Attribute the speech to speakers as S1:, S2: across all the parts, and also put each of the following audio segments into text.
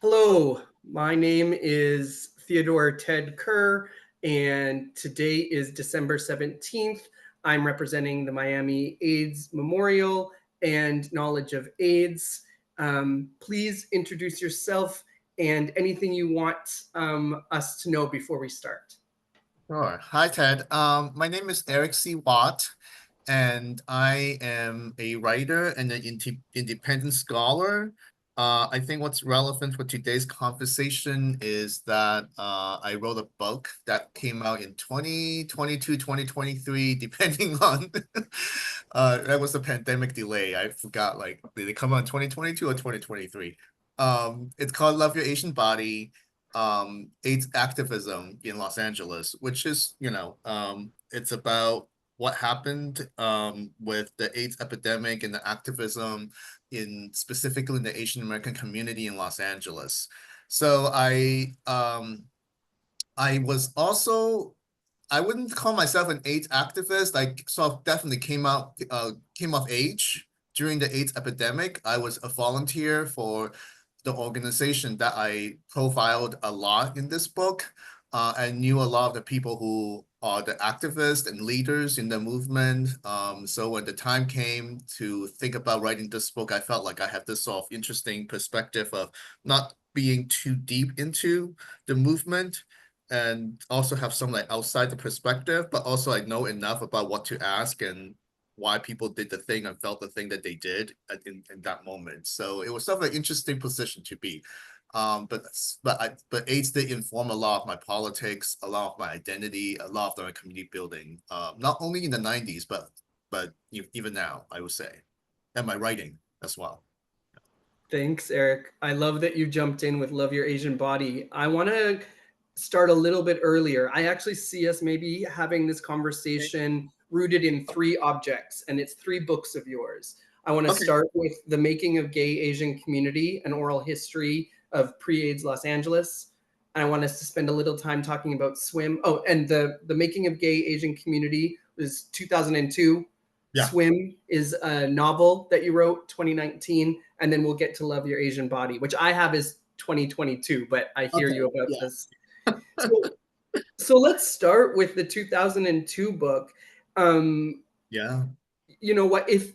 S1: Hello, my name is Theodore Ted Kerr, and today is December 17th. I'm representing the Miami AIDS Memorial and Knowledge of AIDS. Please introduce yourself and anything you want us to know before we start.
S2: Sure. Hi, Ted. My name is Eric C. Watt, and I am a writer and an independent scholar. I think what's relevant for today's conversation is that I wrote a book that came out in 2022, 2023, depending on that was a pandemic delay. I forgot, like, did it come out in 2022 or 2023? It's called Love Your Asian Body, AIDS activism in Los Angeles, which is, it's about what happened with the AIDS epidemic and the activism in specifically in the Asian American community in Los Angeles. So I was also, I wouldn't call myself an AIDS activist. I sort of definitely came of age during the AIDS epidemic. I was a volunteer for the organization that I profiled a lot in this book. I knew a lot of the people who are the activists and leaders in the movement. So when the time came to think about writing this book, I felt like I had this sort of interesting perspective of not being too deep into the movement and also have some like outside the perspective, but also I know enough about what to ask and why people did the thing and felt the thing that they did in that moment. So it was sort of an interesting position to be. But AIDS did inform a lot of my politics, a lot of my identity, a lot of my community building. Not only in the 90s, but even now, I would say, and my writing as well.
S1: Thanks, Eric. I love that you jumped in with Love Your Asian Body. I want to start a little bit earlier. I actually see us maybe having this conversation rooted in three objects, and it's three books of yours. I want to
S2: Okay.
S1: start with The Making of Gay Asian Community, an oral history of pre-AIDS Los Angeles. And I want us to spend a little time talking about Swim. Oh, and the Making of Gay Asian Community was 2002.
S2: Yeah.
S1: Swim is a novel that you wrote 2019, and then we'll get to Love Your Asian Body, which I have is 2022, but I hear
S2: Okay.
S1: you about
S2: Yeah.
S1: this. So let's start with the 2002 book. Um,
S2: Yeah.
S1: you know what? If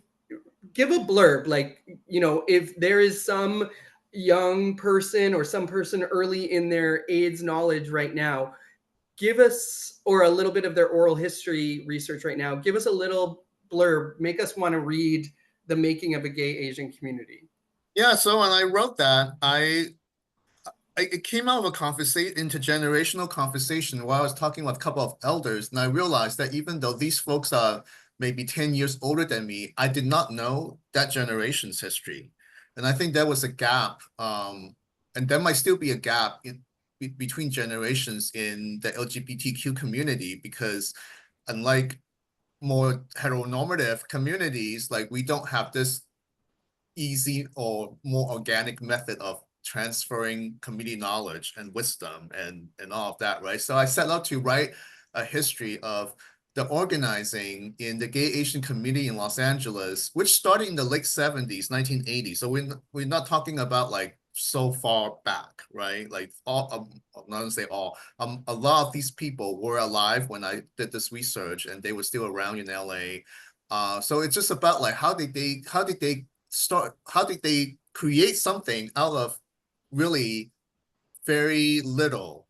S1: give a blurb, like, if there is some young person or some person early in their AIDS knowledge right now, give us, or a little bit of their oral history research right now, give us a little blurb, make us want to read The Making of a Gay Asian Community.
S2: Yeah. So when I wrote that, it came out of a conversation, intergenerational conversation, while I was talking with a couple of elders, and I realized that even though these folks are maybe 10 years older than me, I did not know that generation's history. And I think there was a gap, and there might still be a gap between generations in the LGBTQ community, because unlike more heteronormative communities, like we don't have this easy or more organic method of transferring community knowledge and wisdom and all of that, right? So I set out to write a history of the organizing in the gay Asian community in Los Angeles, which started in the late 70s, 1980. So we're not talking about like so far back, right? Like I'm not gonna say all, a lot of these people were alive when I did this research and they were still around in LA. So it's just about like how did they start, how did they create something out of really very little,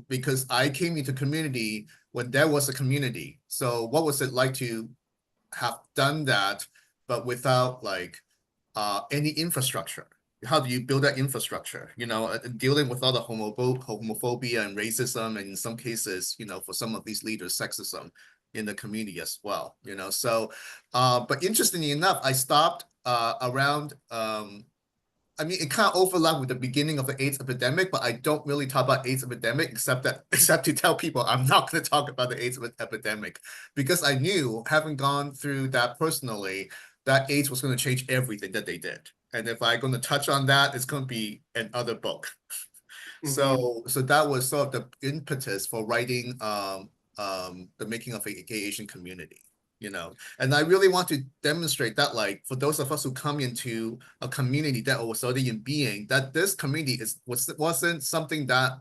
S2: because I came into community when there was a community. So what was it like to have done that but without like any infrastructure? How do you build that infrastructure, dealing with all the homophobia and racism, and in some cases, for some of these leaders, sexism in the community as well, so but interestingly enough, I stopped around, I mean, it kind of overlapped with the beginning of the AIDS epidemic, but I don't really talk about AIDS epidemic except to tell people I'm not going to talk about the AIDS epidemic, because I knew, having gone through that personally, that AIDS was going to change everything that they did. And if I'm going to touch on that, it's going to be another book.
S1: Mm-hmm.
S2: So that was sort of the impetus for writing The Making of a Gay Asian Community. And I really want to demonstrate that, like, for those of us who come into a community that was already in being, that this community wasn't something that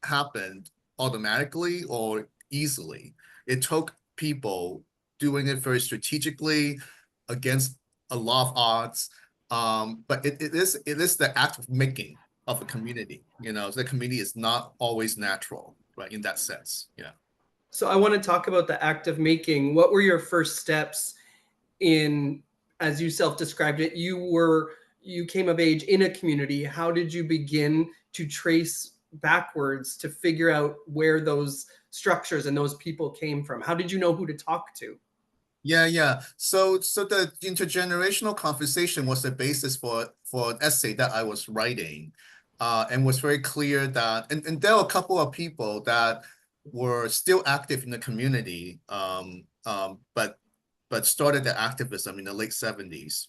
S2: happened automatically or easily. It took people doing it very strategically against a lot of odds. But it is the act of making of a community. So the community is not always natural, right? In that sense. Yeah.
S1: So I want to talk about the act of making. What were your first steps in, as you self-described it, you came of age in a community. How did you begin to trace backwards to figure out where those structures and those people came from? How did you know who to talk to?
S2: Yeah. So the intergenerational conversation was the basis for an essay that I was writing, and was very clear that, and there were a couple of people that were still active in the community, but started the activism in the late 70s,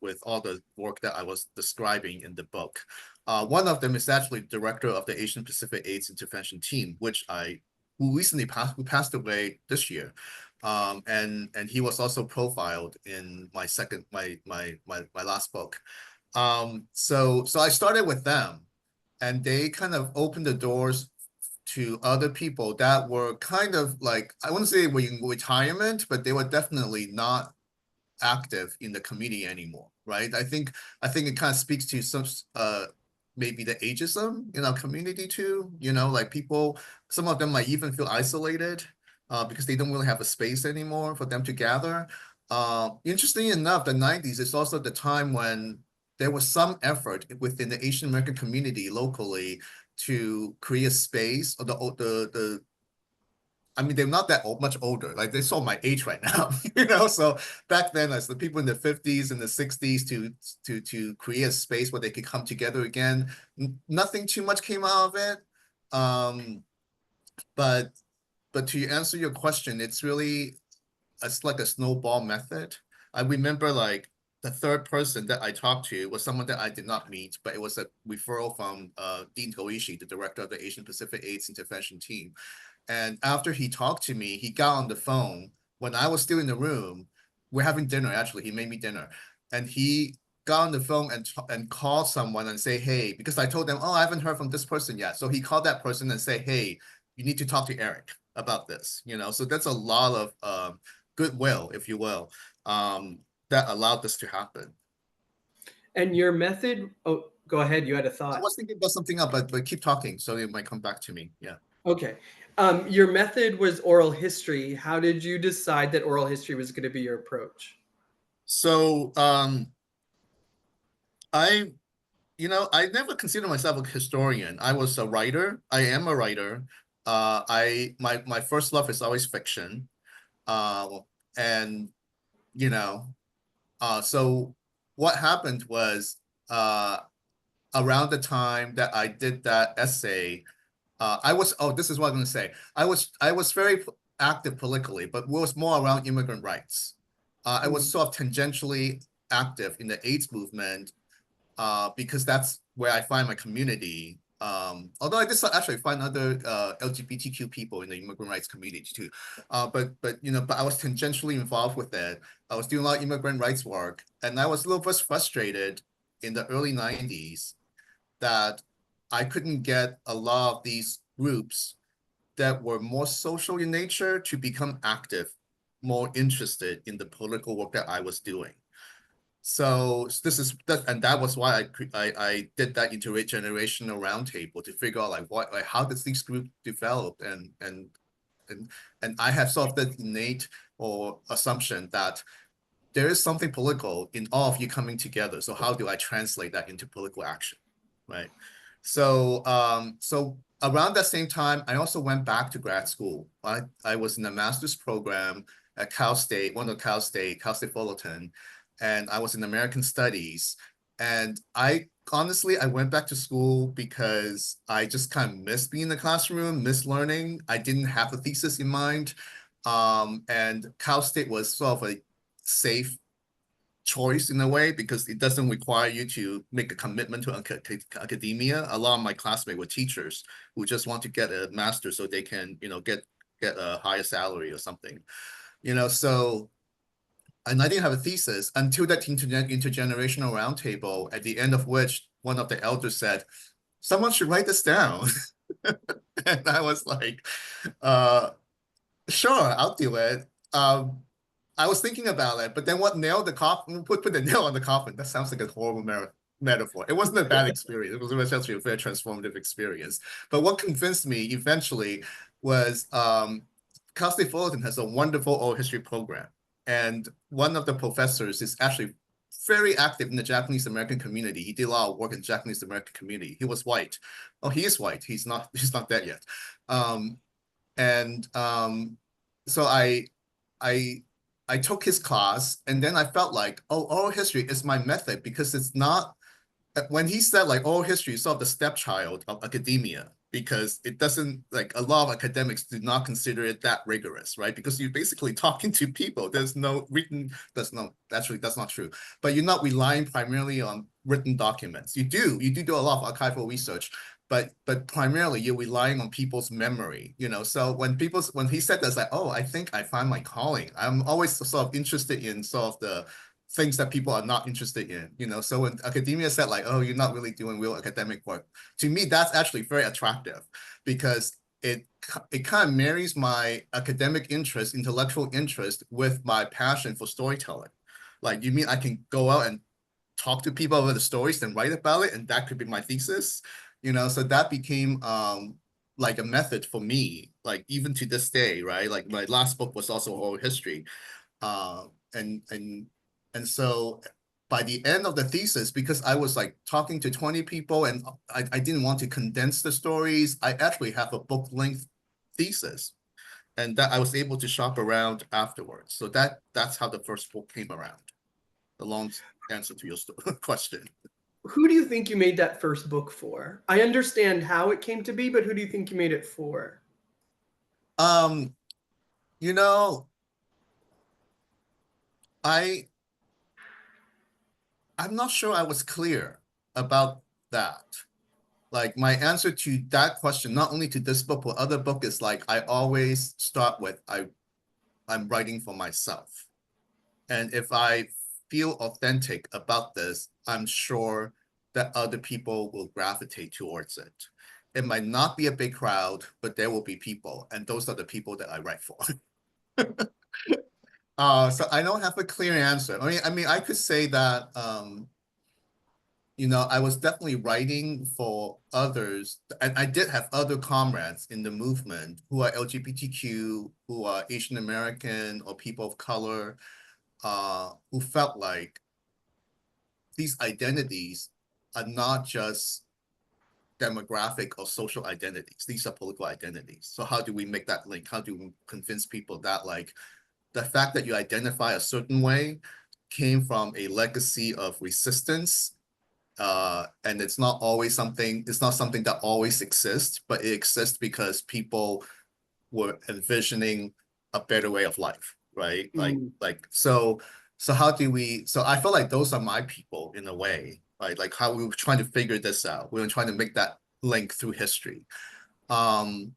S2: with all the work that I was describing in the book. One of them is actually director of the Asian Pacific AIDS Intervention Team, who recently passed away this year. And he was also profiled in my last book. So I started with them, and they kind of opened the doors to other people that were kind of like, I wouldn't say were in retirement, but they were definitely not active in the community anymore, right? I think it kind of speaks to some maybe the ageism in our community too. Like people, some of them might even feel isolated because they don't really have a space anymore for them to gather. Interestingly enough, the 90s is also the time when there was some effort within the Asian American community locally to create a space, or the I mean, they're not that much older. Like, they saw my age right now, So back then, as the people in the 50s and the 60s, to create a space where they could come together again, nothing too much came out of it. But to answer your question, it's like a snowball method. I remember, like, the third person that I talked to was someone that I did not meet, but it was a referral from Dean Goishi, the director of the Asian Pacific AIDS Intervention Team. And after he talked to me, he got on the phone when I was still in the room. We're having dinner, actually. He made me dinner. And he got on the phone and called someone and say, hey, because I told them, oh, I haven't heard from this person yet. So he called that person and say, hey, you need to talk to Eric about this. So that's a lot of goodwill, if you will, that allowed this to happen.
S1: And your method, oh, go ahead, you had a
S2: I
S1: thought.
S2: was thinking about something else, but keep talking, so it might come back to me. Yeah.
S1: Okay. Your method was oral history. How did you decide that oral history was going to be your approach?
S2: So I I never considered myself a historian. I was a writer. I am a writer. My first love is always fiction. And you know, so what happened was, around the time that I did that essay, this is what I'm going to say. I was very active politically, but it was more around immigrant rights. I was sort of tangentially active in the AIDS movement, because that's where I find my community. Although I did actually find other LGBTQ people in the immigrant rights community too. But I was tangentially involved with it. I was doing a lot of immigrant rights work, and I was a little bit frustrated in the early 90s that I couldn't get a lot of these groups that were more social in nature to become active, more interested in the political work that I was doing. So that was why I did that intergenerational roundtable to figure out, like how does this group develop, and I have sort of the innate or assumption that there is something political in all of you coming together. So how do I translate that into political action, right? So around that same time, I also went back to grad school. I was in a master's program at Cal State, Cal State Fullerton, and I was in American Studies. And I honestly, I went back to school because I just kind of missed being in the classroom, missed learning. I didn't have a thesis in mind. And Cal State was sort of a safe choice in a way because it doesn't require you to make a commitment to academia. A lot of my classmates were teachers who just want to get a master so they can, get a higher salary or something. So, and I didn't have a thesis until that intergenerational roundtable, at the end of which one of the elders said, someone should write this down. And I was like, uh, sure, I'll do it. I was thinking about it, but then what nailed the coffin, put the nail on the coffin, that sounds like a horrible metaphor. It wasn't a bad experience. It was actually a very transformative experience. But what convinced me eventually was Cal State Fullerton has a wonderful oral history program. And one of the professors is actually very active in the Japanese American community. He did a lot of work in the Japanese American community. He was white. Oh, he is white. He's not dead yet. Um, and so I I took his class, and then I felt like, oh, oral history is my method, because it's not, when he said like oral history is sort of the stepchild of academia, because it doesn't, like, a lot of academics do not consider it that rigorous, right? Because you're basically talking to people. There's no written, actually that's not true, but you're not relying primarily on written documents. You do a lot of archival research, but primarily you're relying on people's memory, So when he said that's like, oh, I think I find my calling. I'm always sort of interested in sort of the things that people are not interested in. So when academia said like, oh, you're not really doing real academic work, to me, that's actually very attractive, because it kind of marries my academic interest, intellectual interest, with my passion for storytelling. Like, you mean I can go out and talk to people about the stories and write about it, and that could be my thesis? So that became like a method for me, like even to this day, right? Like my last book was also oral history. Uh, and and and so by the end of the thesis, because I was like talking to 20 people, and I didn't want to condense the stories, I actually have a book length thesis, and that I was able to shop around afterwards. So that's how the first book came around. The long answer to your question.
S1: Who do you think you made that first book for? I understand how it came to be, but who do you think you made it for?
S2: Um, you know, I I'm not sure I was clear about that. Like, my answer to that question, not only to this book but other book, is like, I always start with I'm writing for myself. And if I feel authentic about this, I'm sure that other people will gravitate towards it. It might not be a big crowd, but there will be people, and those are the people that I write for. So I don't have a clear answer. I mean, I could say that I was definitely writing for others, and I did have other comrades in the movement who are LGBTQ, who are Asian American or people of color, who felt like these identities are not just demographic or social identities. These are political identities. So how do we make that link? How do we convince people that, like, the fact that you identify a certain way came from a legacy of resistance, and it's not something that always exists, but it exists because people were envisioning a better way of life, right?
S1: Mm.
S2: So I feel like those are my people in a way, right? Like, how we were trying to figure this out. We were trying to make that link through history. Um,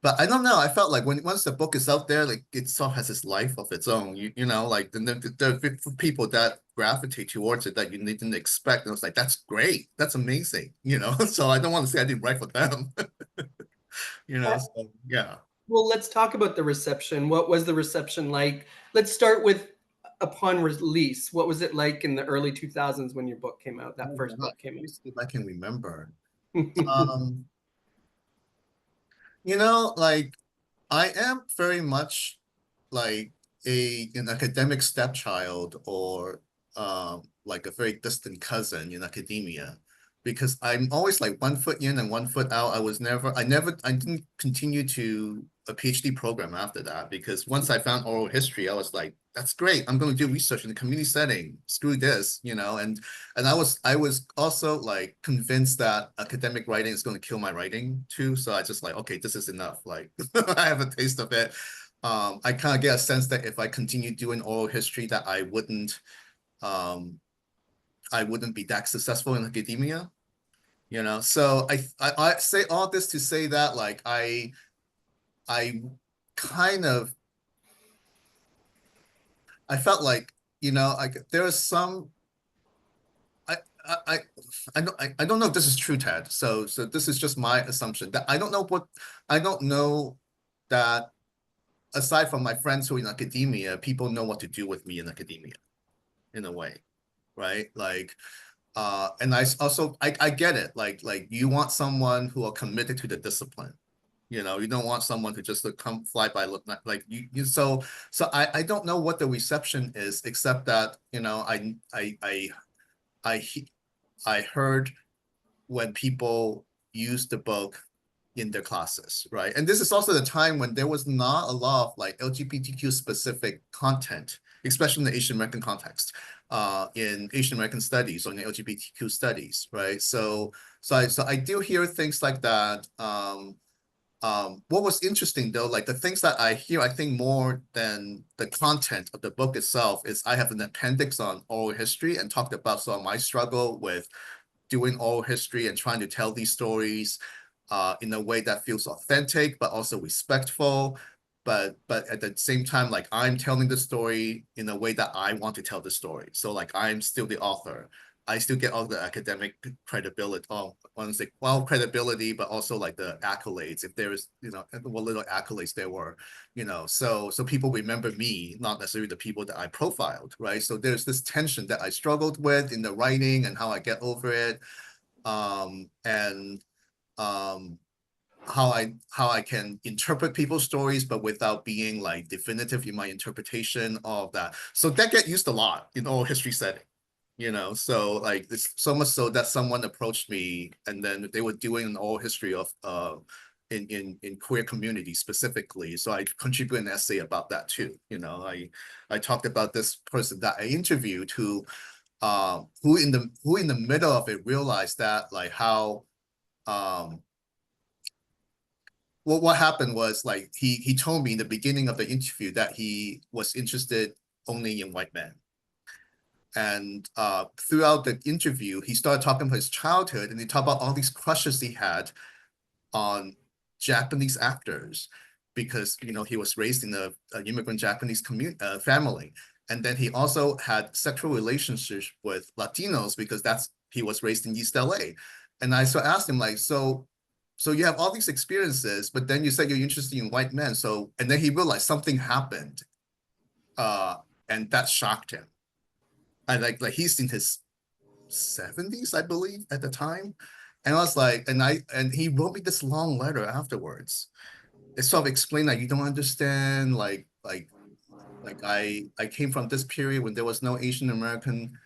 S2: but I don't know. I felt like once the book is out there, like, it sort of has this life of its own. Like the people that gravitate towards it that you didn't expect. And I was like, that's great. That's amazing. So I don't want to say I didn't write for them. So yeah.
S1: Well, let's talk about the reception. What was the reception like? Let's start with upon release. What was it like in the early 2000s when your book came out, that
S2: Oh
S1: first
S2: God,
S1: book came
S2: let me see if I can remember.
S1: out?
S2: Um, like, I am very much like an academic stepchild, or like a very distant cousin in academia, because I'm always like one foot in and one foot out. I didn't continue to a PhD program after that, because once I found oral history, I was like, that's great. I'm going to do research in the community setting. Screw this. And I was also like convinced that academic writing is going to kill my writing too. So I just like, okay, this is enough. Like, I have a taste of it. I kind of get a sense that if I continue doing oral history, that um, I wouldn't be that successful in academia. So I say all this to say that, like, I kind of I felt like, like there is some I I I I don't know if this is true, Ted. So this is just my assumption that I don't know that aside from my friends who are in academia, people know what to do with me in academia in a way, right? Like and I get it. Like you want someone who are committed to the discipline. You don't want someone who just come fly by look like you so I don't know what the reception is except that I I heard when people use the book in their classes, right? And this is also the time when there was not a lot of like LGBTQ specific content, especially in the Asian American context, in Asian American studies or in LGBTQ studies, right? So I do hear things like that. What was interesting though, like the things that I hear, I think more than the content of the book itself is I have an appendix on oral history and talked about some of my struggle with doing oral history and trying to tell these stories in a way that feels authentic but also respectful. But at the same time, like I'm telling the story in a way that I want to tell the story. So like I'm still the author. I still get all the academic credibility, I want to say, well, credibility, but also like the accolades. If there is, what little accolades there were, so people remember me, not necessarily the people that I profiled, right? So there's this tension that I struggled with in the writing and how I get over it, and um, how I can interpret people's stories, but without being like definitive in my interpretation of that. So that get used a lot in oral history setting. So like this so much so that someone approached me and then they were doing an oral history of in queer community specifically. So I contributed an essay about that too. I talked about this person that I interviewed who in the middle of it realized that like how um well, what happened was like he told me in the beginning of the interview that he was interested only in white men. And throughout the interview, he started talking about his childhood and he talked about all these crushes he had on Japanese actors because he was raised in an immigrant Japanese family. And then he also had sexual relationships with Latinos because he was raised in East LA. And I so asked him like, so you have all these experiences, but then you said you're interested in white men. And then he realized something happened, uh, and that shocked him. I like he's in his 70s, I believe, at the time. And I was like, and he wrote me this long letter afterwards. It sort of explained that you don't understand, like I came from this period when there was no Asian American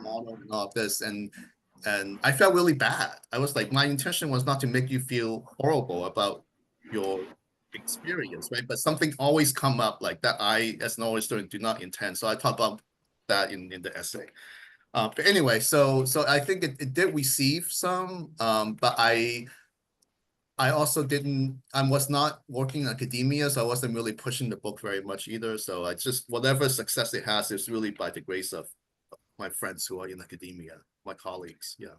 S2: model and all of this, and I felt really bad. I was like, my intention was not to make you feel horrible about your experience, right? But something always come up like that. I, as an oral historian, do not intend. So I talk about that in the essay. But anyway, so I think it did receive some, but I also didn't. I was not working in academia, so I wasn't really pushing the book very much either. So I just whatever success it has is really by the grace of my friends who are in academia, my colleagues. Yeah.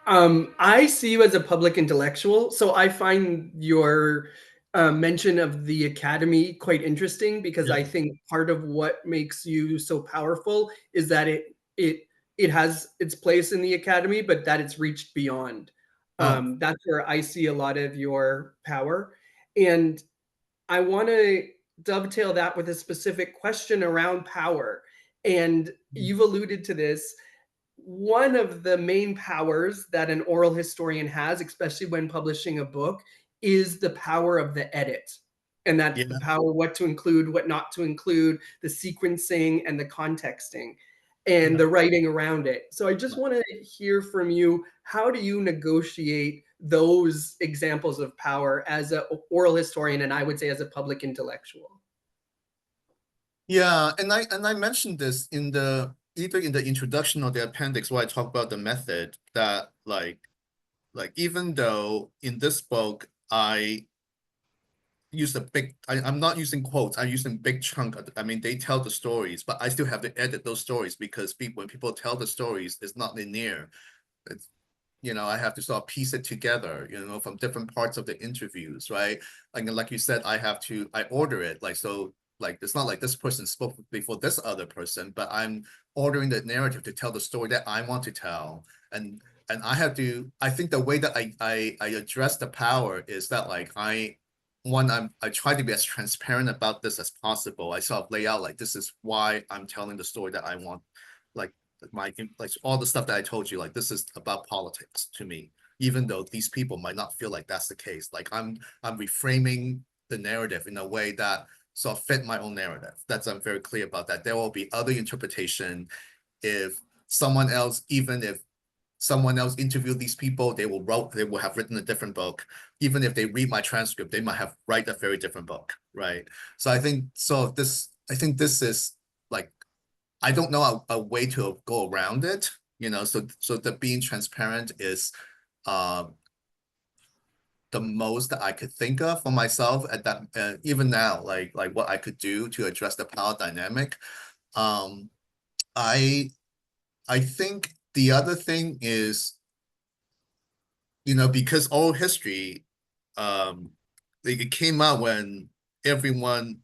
S1: I see you as a public intellectual, so I find your mention of the academy quite interesting because
S2: Yeah.
S1: I think part of what makes you so powerful is that it has its place in the academy, but that it's reached beyond.
S2: Oh.
S1: That's where I see a lot of your power, and I want to dovetail that with a specific question around power. And you've alluded to this, one of the main powers that an oral historian has, especially when publishing a book, is the power of the edit. And that's the
S2: Yeah.
S1: power what to include, what not to include, the sequencing and the contexting and
S2: Yeah.
S1: the writing around it. So I just want to hear from you, how do you negotiate those examples of power as an oral historian and I would say as a public intellectual?
S2: Yeah, and I mentioned this in the either in the introduction or the appendix where I talk about the method that like even though in this book I use I'm not using quotes, I'm using big chunk. I mean, they tell the stories, but I still have to edit those stories because when people tell the stories, it's not linear. It's I have to sort of piece it together, from different parts of the interviews, right? Like you said, I order it. Like, so like it's not like this person spoke before this other person, but I'm ordering the narrative to tell the story that I want to tell. And I think the way that I address the power is that like I try to be as transparent about this as possible. I sort of lay out like this is why I'm telling the story that I want, like like all the stuff that I told you, like this is about politics to me, even though these people might not feel like that's the case. Like I'm reframing the narrative in a way that sort of fit my own narrative. I'm very clear about that. There will be other interpretation if someone else, even if someone else interviewed these people, they will have written a different book. Even if they read my transcript, they might have write a very different book, right? So I think this is like I don't know a way to go around it, so the being transparent is the most that I could think of for myself at that even now, like what I could do to address the power dynamic. Um, I I think the other thing is, because oral history, it came out when everyone,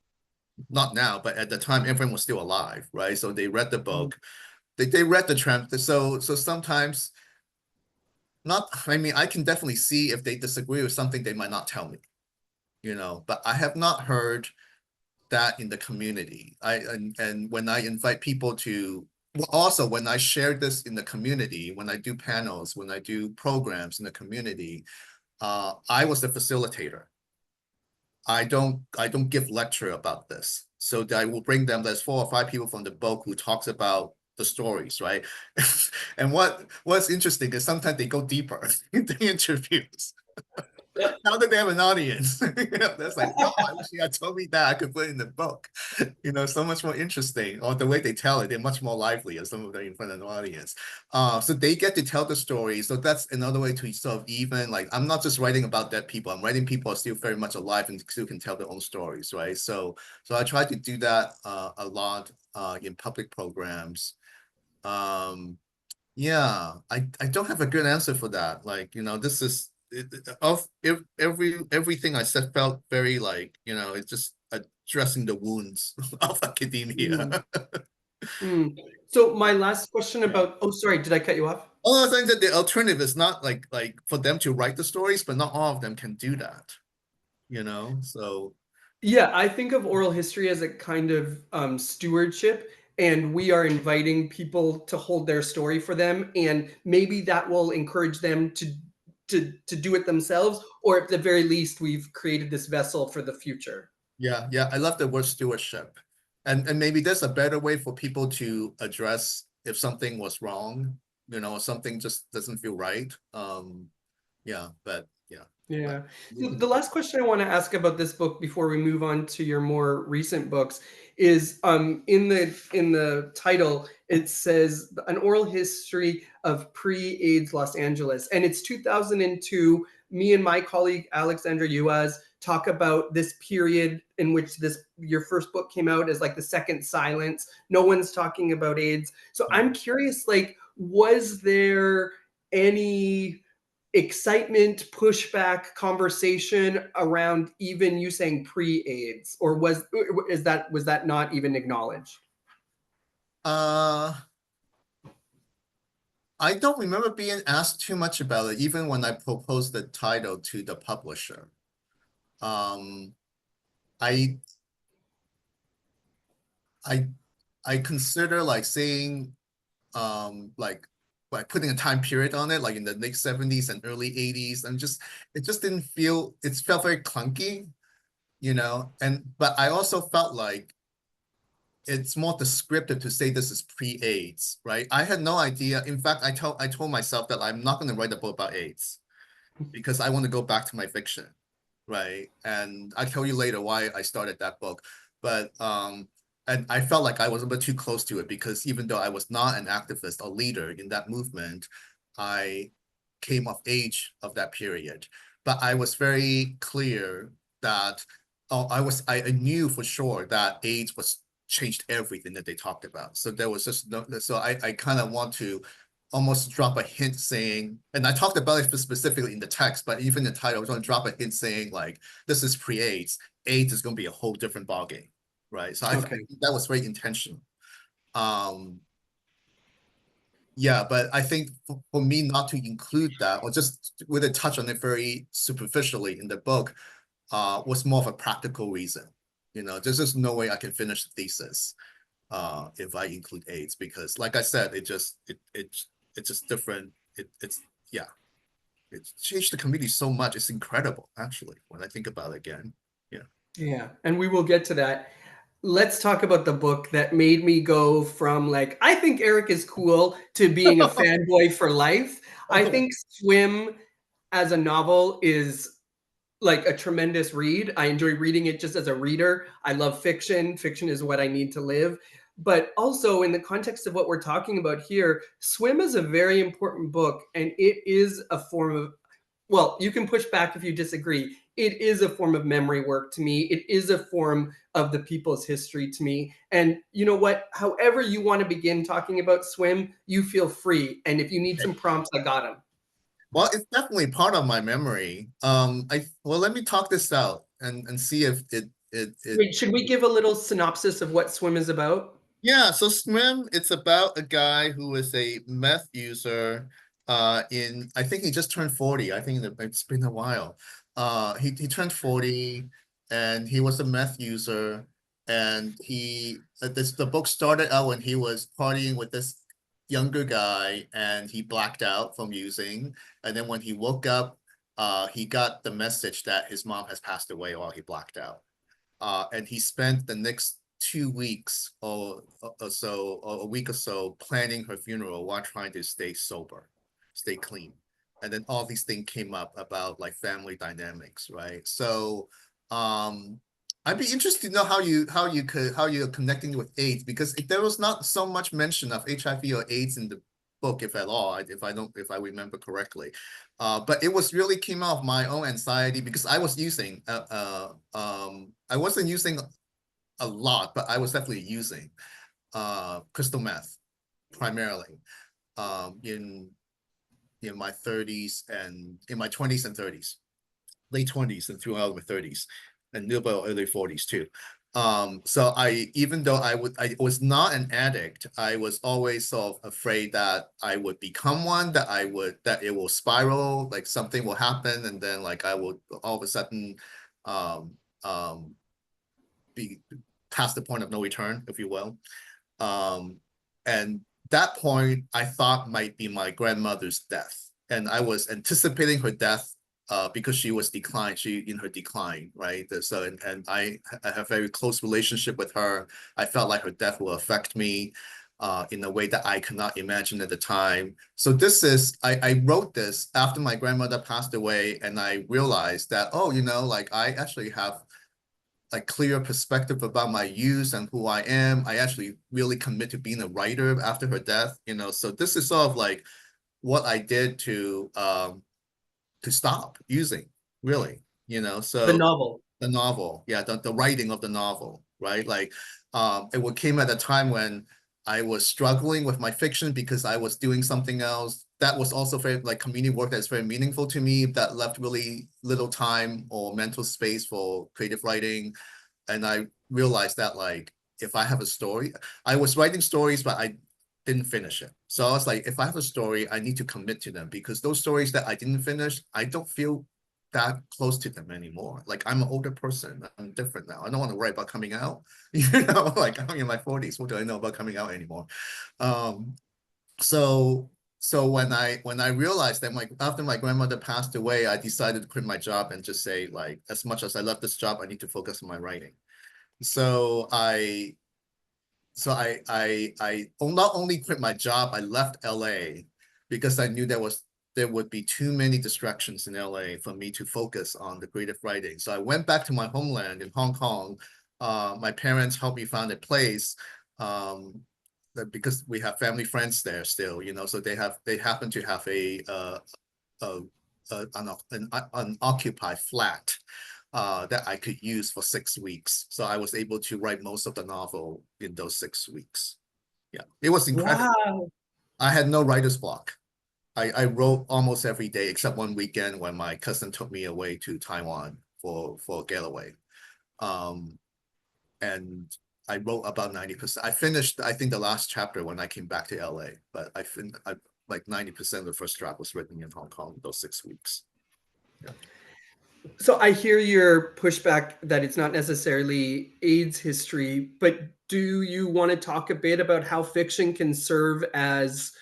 S2: not now, but at the time, everyone was still alive, right? So they read the book, they read the transcript. So sometimes not, I mean, I can definitely see if they disagree with something, they might not tell me, but I have not heard that in the community. And when I invite people to, well, also when I share this in the community, when I do panels, when I do programs in the community, I was the facilitator. I don't give lecture about this. So I will bring them, there's 4 or 5 people from the book who talks about the stories, right? And what's interesting is sometimes they go deeper in the interviews. Now that they have an audience, that's like, oh, I wish you had told me that I could put it in the book. So much more interesting. Or the way they tell it, they're much more lively as some of them in front of an audience. So they get to tell the story. So that's another way to sort of even like I'm not just writing about dead people. I'm writing people are still very much alive and still can tell their own stories, right? So I try to do that a lot in public programs. Um, yeah, I don't have a good answer for that. Like, this is of everything I said felt very like, it's just addressing the wounds of
S1: Mm,
S2: academia.
S1: mm. So my last question about, oh, sorry, did I cut you off?
S2: All I think that the alternative is not like for them to write the stories, but not all of them can do that, So
S1: Yeah, I think of oral history as a kind of stewardship, and we are inviting people to hold their story for them, and maybe that will encourage them to do it themselves, or at the very least, we've created this vessel for the future.
S2: yeah, I love the word stewardship. And maybe there's a better way for people to address if something was wrong, or something just doesn't feel right. Yeah, but yeah, but
S1: Yeah. So the last question I want to ask about this book before we move on to your more recent books is in the title it says an oral history of pre-AIDS Los Angeles, and it's 2002. Me and my colleague Alexandra Uaz talk about this period in which this your first book came out as like the second silence. No one's talking about AIDS. So I'm curious, like, was there any excitement, pushback, conversation around even you saying pre-AIDS, or was that not even acknowledged?
S2: uh I don't remember being asked too much about it, even when I proposed the title to the publisher. Um, I I I consider like saying like putting a time period on it, like in the late 70s and early 80s, and it just didn't feel it felt very clunky, and but I also felt like it's more descriptive to say this is pre-AIDS, right? I had no idea. In fact, I told myself that I'm not going to write a book about AIDS because I want to go back to my fiction, right? And I'll tell you later why I started that book. But and I felt like I was a bit too close to it because even though I was not an activist or leader in that movement, I came of age of that period. But I was very clear that I knew for sure that AIDS was changed everything that they talked about. So there was just no, so I kind of want to almost drop a hint saying, and I talked about it specifically in the text, but even the title, I was going to drop a hint saying like, this is pre-AIDS. AIDS is going to be a whole different ballgame, right? So I
S1: Okay.
S2: think that was very intentional. Um, yeah, but I think for me not to include that, or just with a touch on it very superficially in the book, was more of a practical reason. There's just no way I can finish the thesis if I include AIDS, because like I said, it's just different. It's yeah, it's changed the community so much. It's incredible, actually, when I think about it again. Yeah.
S1: Yeah, and we will get to that. Let's talk about the book that made me go from like, I think Eric is cool to being a fanboy for life. I think Swim as a novel is like a tremendous read. I enjoy reading it just as a reader. I love fiction. Fiction is what I need to live. But also, in the context of what we're talking about here, Swim is a very important book, and it is a form of, well, you can push back if you disagree. It is a form of memory work to me. It is a form of the people's history to me. And you know what? However you want to begin talking about Swim, you feel free. And if you need some prompts, I got them.
S2: Well, it's definitely part of my memory. Let me talk this out and see if it
S1: Wait, should we give a little synopsis of what Swim is about?
S2: Yeah, so Swim, it's about a guy who is a meth user I think he just turned 40. I think that it's been a while. He turned 40 and he was a meth user, and the book started out when he was partying with this younger guy, and he blacked out from using, and then when he woke up, he got the message that his mom has passed away while he blacked out. And he spent the next 2 weeks or so, or a week or so, planning her funeral while trying to stay sober, stay clean. And then all these things came up about like family dynamics, right? So I'd be interested to know how you're connecting with AIDS, because there was not so much mention of HIV or AIDS in the book, if at all, if I remember correctly. But it was really came out of my own anxiety, because I wasn't using a lot, but I was definitely using crystal meth primarily in my 30s and in my 20s and 30s, late 20s and throughout my 30s, and a little bit early 40s too. So even though I was not an addict, I was always sort of afraid that I would become one, that it will spiral, like something will happen, and then like I would all of a sudden um, um, be past the point of no return, if you will. And that point I thought might be my grandmother's death. And I was anticipating her death because she was in her decline, right? So, and I have a very close relationship with her. I felt like her death will affect me in a way that I could not imagine at the time. So I wrote this after my grandmother passed away, and I realized that, oh, like I actually have a clear perspective about my use and who I am. I actually really commit to being a writer after her death, So this is sort of like what I did to stop using, really,
S1: The
S2: So
S1: novel.
S2: the novel, yeah, the writing of the novel, right? Like, it came at a time when I was struggling with my fiction because I was doing something else. That was also very like community work that's very meaningful to me, that left really little time or mental space for creative writing. And I realized that like if I have a story, I was writing stories, but I didn't finish it. So I was like, if I have a story, I need to commit to them, because those stories that I didn't finish, I don't feel that close to them anymore. Like I'm an older person. I'm different now. I don't want to write about coming out. Like I'm in my 40s. What do I know about coming out anymore? Um, so when I realized that after my grandmother passed away, I decided to quit my job and just say, like, as much as I love this job, I need to focus on my writing. So I not only quit my job, I left LA because I knew there would be too many distractions in LA for me to focus on the creative writing. So I went back to my homeland in Hong Kong. My parents helped me find a place because we have family friends there still, so they happen to have a an occupied flat that I could use for 6 weeks. So I was able to write most of the novel in those 6 weeks. Yeah, it was incredible.
S1: Wow.
S2: I had no writer's block. I wrote almost every day except one weekend when my cousin took me away to Taiwan for a getaway. Um, and I wrote about 90%. I finished, I think, the last chapter when I came back to LA, but I like 90% of the first draft was written in Hong Kong those 6 weeks. Yeah.
S1: So I hear your pushback that it's not necessarily AIDS history, but do you want to talk a bit about how fiction can serve as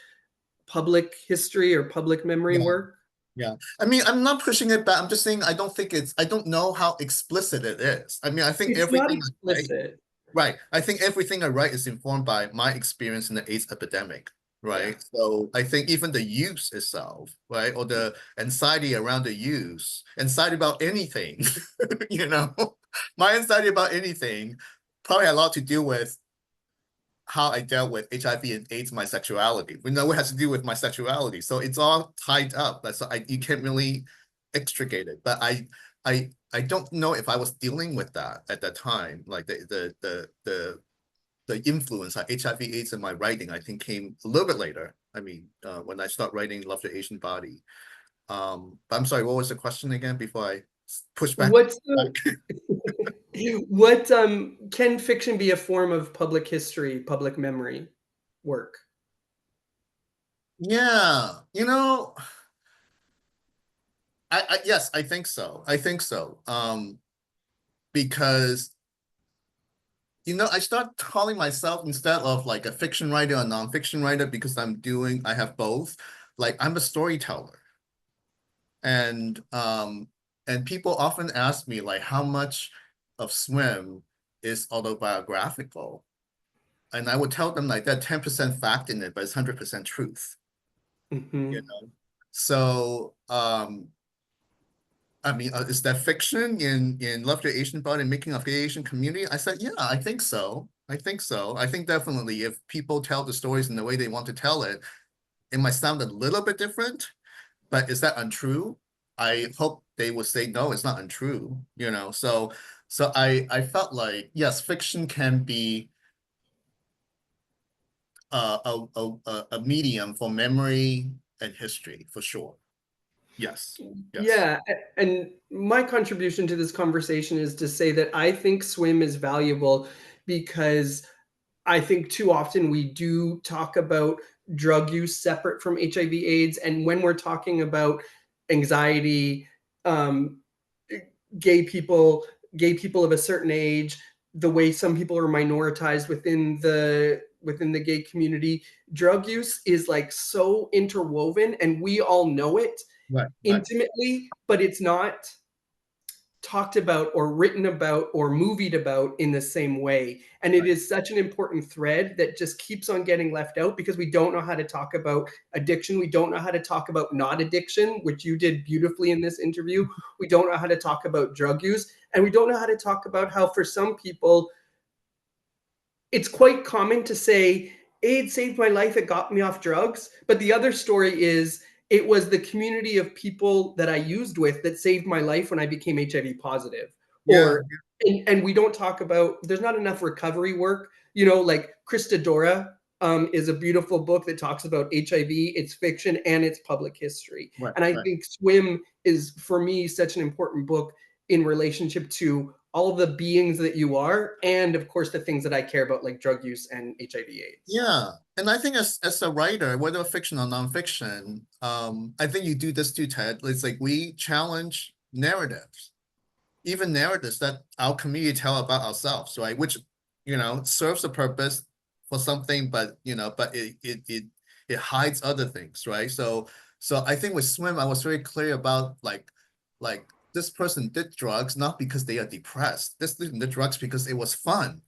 S1: public history or public memory
S2: Yeah.
S1: work?
S2: Yeah. I mean, I'm not pushing it back. I'm just saying I don't know how explicit it is. I mean, I think
S1: It's not
S2: everything I write,
S1: explicit.
S2: right. I think everything I write is informed by my experience in the AIDS epidemic,
S1: Yeah.
S2: right? So I think even the use itself, right, or the anxiety around the use, anxiety about anything, you know, my anxiety about anything probably had a lot to do with how I dealt with HIV and AIDS, my sexuality. We know it has to do with my sexuality, so it's all tied up. That's you can't really extricate it. But I don't know if I was dealing with that at that time. Like the influence of HIV/AIDS in my writing, I think, came a little bit later. I mean, when I start writing Love the Asian Body. But I'm sorry, what was the question again before I push back?
S1: What's the what can fiction be a form of public history, public memory work?
S2: Yeah, yes, I think so. I think so. Because I start calling myself, instead of like a fiction writer or nonfiction writer, because I have both. Like, I'm a storyteller. And people often ask me, like, how much of Swim is autobiographical. And I would tell them, like, that 10% fact in it, but it's 100% truth. You
S1: Mhm.
S2: know? So I mean, is that fiction in Love the Asian Body and Making of the Asian Community? I said, yeah, I think so. I think so. I think definitely if people tell the stories in the way they want to tell it, it might sound a little bit different, but is that untrue? I hope they would say, no, it's not untrue. So I felt like, yes, fiction can be a medium for memory and history, for sure. Yes, yes.
S1: Yeah, and my contribution to this conversation is to say that I think Swim is valuable because I think too often we do talk about drug use separate from HIV/AIDS, and when we're talking about anxiety, um, gay people, gay people of a certain age, the way some people are minoritized within the gay community, drug use is like so interwoven, and we all know it
S2: Right, right,
S1: intimately, but it's not talked about or written about or movied about in the same way. And it
S2: right.
S1: is such an important thread that just keeps on getting left out because we don't know how to talk about addiction. We don't know how to talk about not addiction, which you did beautifully in this interview. We don't know how to talk about drug use. And we don't know how to talk about how, for some people, it's quite common to say, AIDS saved my life, it got me off drugs. But the other story is, it was the community of people that I used with that saved my life when I became HIV positive.
S2: Yeah,
S1: And we don't talk about, there's not enough recovery work. Like Christadora is a beautiful book that talks about HIV, it's fiction, and it's public history.
S2: right,
S1: And I
S2: right.
S1: think Swim is, for me, such an important book in relationship to all the beings that you are, and of course the things that I care about, like drug use and HIV/AIDS.
S2: Yeah. And I think as a writer, whether fiction or nonfiction, I think you do this too, Ted. It's like we challenge narratives, even narratives that our community tell about ourselves, right? Which, serves a purpose for something, but it hides other things, right? So I think with Swim, I was very clear about like this person did drugs not because they are depressed. This did the drugs because it was fun.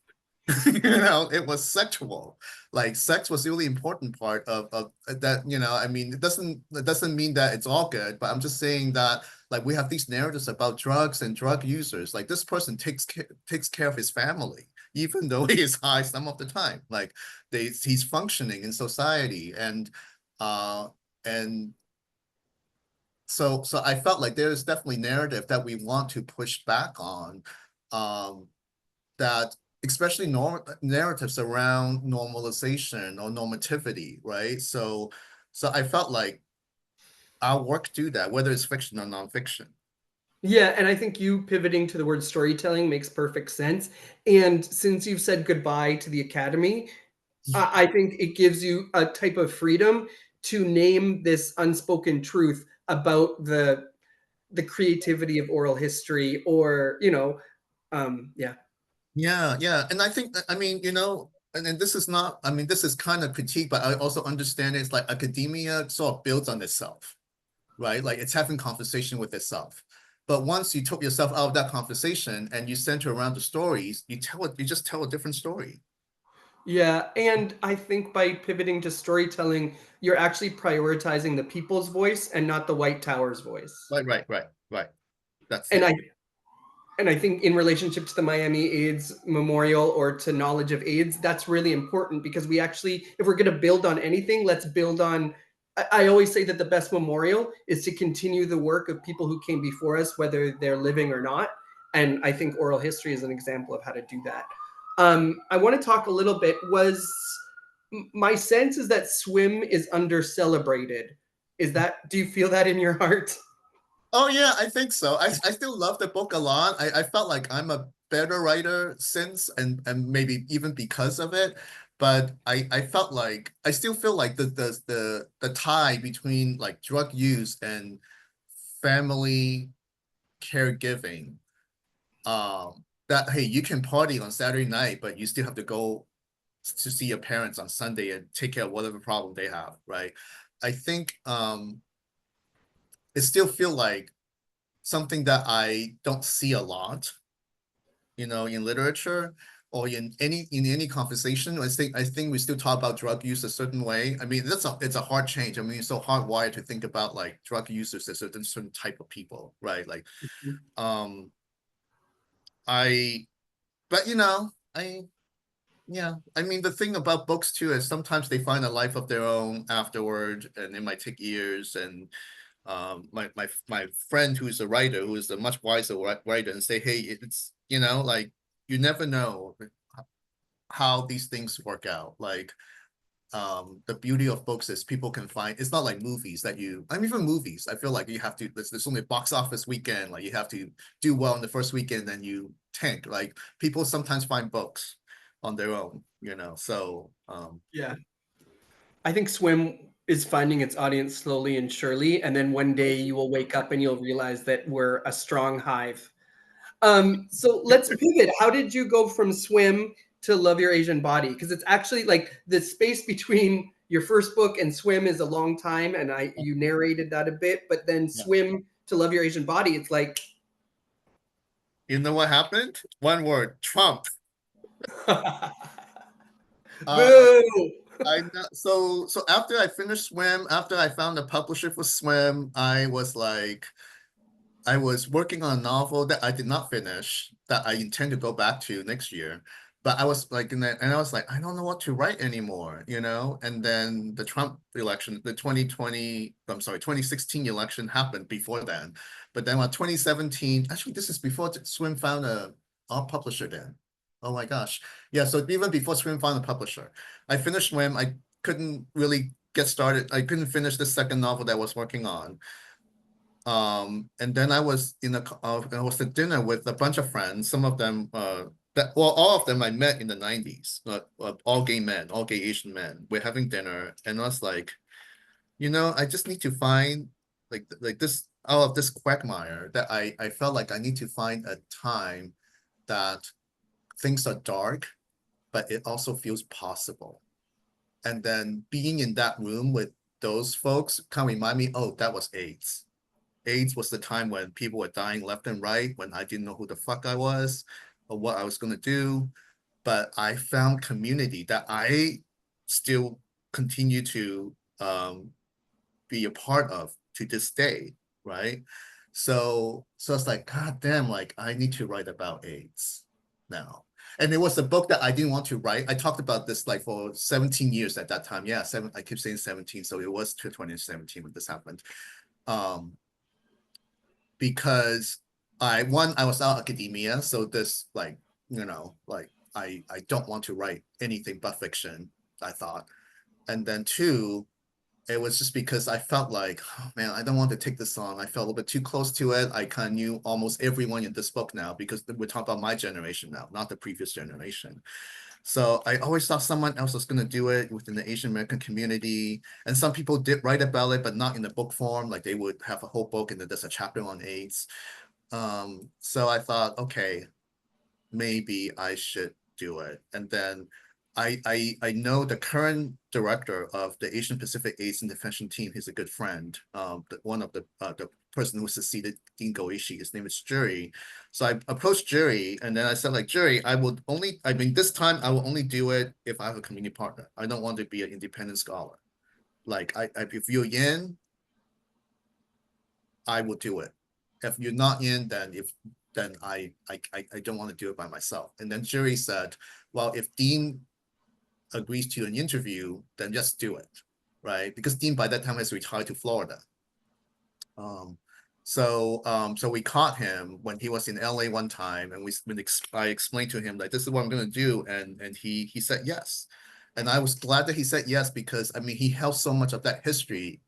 S2: It was sexual. Like, sex was the really important part of that. I mean, it doesn't mean that it's all good, but I'm just saying that, like, we have these narratives about drugs and drug users. Like, this person takes care of his family, even though he is high some of the time. Like, he's functioning in society, uh and so I felt like there is definitely narrative that we want to push back on. Um, that especially narratives around normalization or normativity, right? So I felt like our work do that, whether it's fiction or nonfiction.
S1: Yeah, and I think you pivoting to the word storytelling makes perfect sense. And since you've said goodbye to the academy, I think it gives you a type of freedom to name this unspoken truth about the creativity of oral history, or yeah.
S2: Yeah, yeah. And I think that, I mean, and this is not, I mean, this is kind of critique, but I also understand it's like academia sort of builds on itself, right? Like it's having conversation with itself. But once you took yourself out of that conversation and you center around the stories, you just tell a different story.
S1: Yeah, and I think by pivoting to storytelling, you're actually prioritizing the people's voice and not the White Tower's voice.
S2: Right, right, right, right. That's
S1: And
S2: it.
S1: I think in relationship to the Miami AIDS Memorial or to knowledge of AIDS, that's really important because we actually, if we're going to build on anything, let's build on. I always say that the best memorial is to continue the work of people who came before us, whether they're living or not. And I think oral history is an example of how to do that. I want to talk a little bit. My sense is that swim is under celebrated. Is that? Do you feel that in your heart?
S2: Oh yeah, I think so. I still love the book a lot. I felt like I'm a better writer since and maybe even because of it. But I felt like I still feel like the tie between like drug use and family caregiving. That hey, you can party on Saturday night, but you still have to go to see your parents on Sunday and take care of whatever problem they have, right? I think it still feel like something that I don't see a lot, in literature or in any conversation. I think we still talk about drug use a certain way. I mean, it's a hard change. I mean, it's so hardwired to think about like drug users as a certain type of people, right? Like, um, I, but yeah, I mean, the thing about books too is sometimes they find a life of their own afterward, and it might take years. And my friend who's a writer, who is a much wiser writer, and say, hey, it's like you never know how these things work out. Like the beauty of books is people can find it's not like movies that I mean, even movies, I feel like you have to there's only a box office weekend, like you have to do well in the first weekend, then you tank. Like people sometimes find books on their own, so
S1: Yeah. I think swim is finding its audience slowly and surely, and then one day you will wake up and you'll realize that we're a strong hive. So let's pivot. How did you go from swim to love your Asian body? Because it's actually like the space between your first book and swim is a long time, and you narrated that a bit, but then
S2: yeah.
S1: swim to love your Asian body, it's like
S2: You know what happened? One word: Trump. uh
S1: boo.
S2: so after I finished swim, after I found a publisher for swim, I was working on a novel that I did not finish, that I intend to go back to next year. But I was like, and I was like, I don't know what to write anymore. And then the Trump election, the 2016 election happened before then. But then on 2017, actually, this is before Swim found a publisher then. Oh my gosh. Yeah, so even before Swim found a publisher, I finished Swim. I couldn't really get started. I couldn't finish the second novel that I was working on. And then I was at dinner with a bunch of friends. Some of them, all of them I met in the 90s, all gay men, all gay Asian men. We're having dinner, and I was like, I just need to find like this out of this quagmire that I felt like I need to find a time that things are dark, but it also feels possible. And then being in that room with those folks kind of remind me, oh, that was AIDS. AIDS was the time when people were dying left and right, when I didn't know who the fuck I was or what I was going to do. But I found community that I still continue to be a part of to this day, right? So it's like, God damn, like I need to write about AIDS now. And it was a book that I didn't want to write. I talked about this like for 17 years at that time. Yeah, I keep saying 17, so it was 2017 when this happened. Um, because I was out academia, so this like like I don't want to write anything but fiction, I thought. And then two, it was just because I felt like, oh man, I don't want to take this on. I felt a little bit too close to it. I kind of knew almost everyone in this book now because we're talking about my generation now, not the previous generation. So I always thought someone else was going to do it within the Asian American community. And some people did write about it, but not in the book form. Like they would have a whole book and then there's a chapter on AIDS. So I thought, okay, maybe I should do it. And then I know the current director of the Asian Pacific AIDS Intervention Team. He's a good friend. One of the person who succeeded Dean Goishi, his name is Jury. So I approached Jury and then I said like, Jury, I mean, this time I will only do it if I have a community partner. I don't want to be an independent scholar. Like if you're in, I will do it. If you're not in, then I don't want to do it by myself. And then Jury said, well, if Dean agrees to an interview, then just do it, right? Because Dean by that time has retired to Florida. So we caught him when he was in LA one time, and I explained to him like this is what I'm going to do, and he said yes, and I was glad that he said yes because I mean he held so much of that history,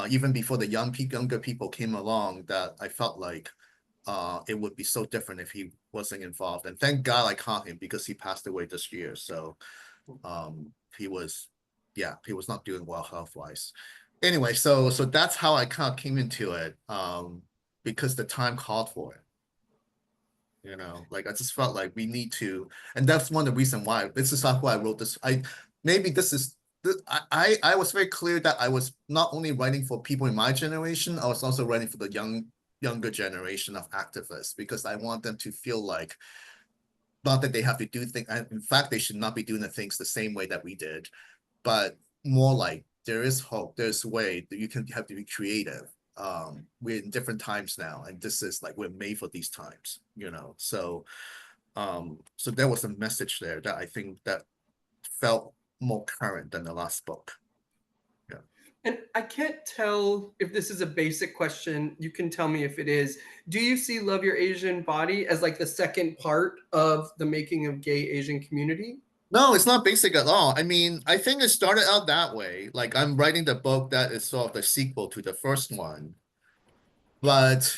S2: even before the younger people came along that I felt like it would be so different if he wasn't involved, and thank God I caught him because he passed away this year, so he was not doing well health-wise. Anyway, so that's how I kind of came into it, because the time called for it. You know, like I just felt like we need to, and that's one of the reasons why this is not why I wrote this. Maybe this is I was very clear that I was not only writing for people in my generation, I was also writing for the younger generation of activists because I want them to feel like not that they have to do things. In fact, they should not be doing the things the same way that we did, but more like there is hope. There's a way that you can have to be creative. We're in different times now, and this is like we're made for these times, you know. So there was a message there that I think that felt more current than the last book. Yeah.
S1: And I can't tell if this is a basic question. You can tell me if it is. Do you see Love Your Asian Body as like the second part of the making of gay Asian community?
S2: No, it's not basic at all. I mean, I think it started out that way. Like I'm writing the book that is sort of the sequel to the first one, but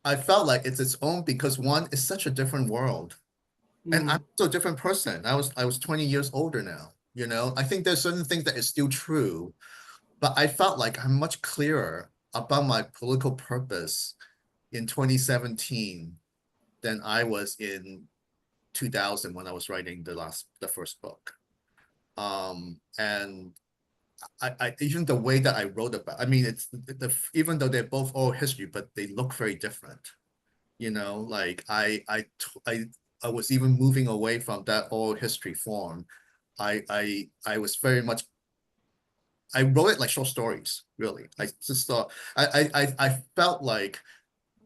S2: I felt like it's its own because one is such a different world. And I'm
S1: Mm,
S2: also a different person. I was 20 years older now. You know, I think there's certain things that is still true, but I felt like I'm much clearer about my political purpose in 2017 than I was in 2000 when I was writing the first book. And I even the way that I wrote about, I mean, it's even though they're both oral history, but they look very different. You know, like I was even moving away from that oral history form. I was very much I wrote it like short stories, really. I just thought I felt like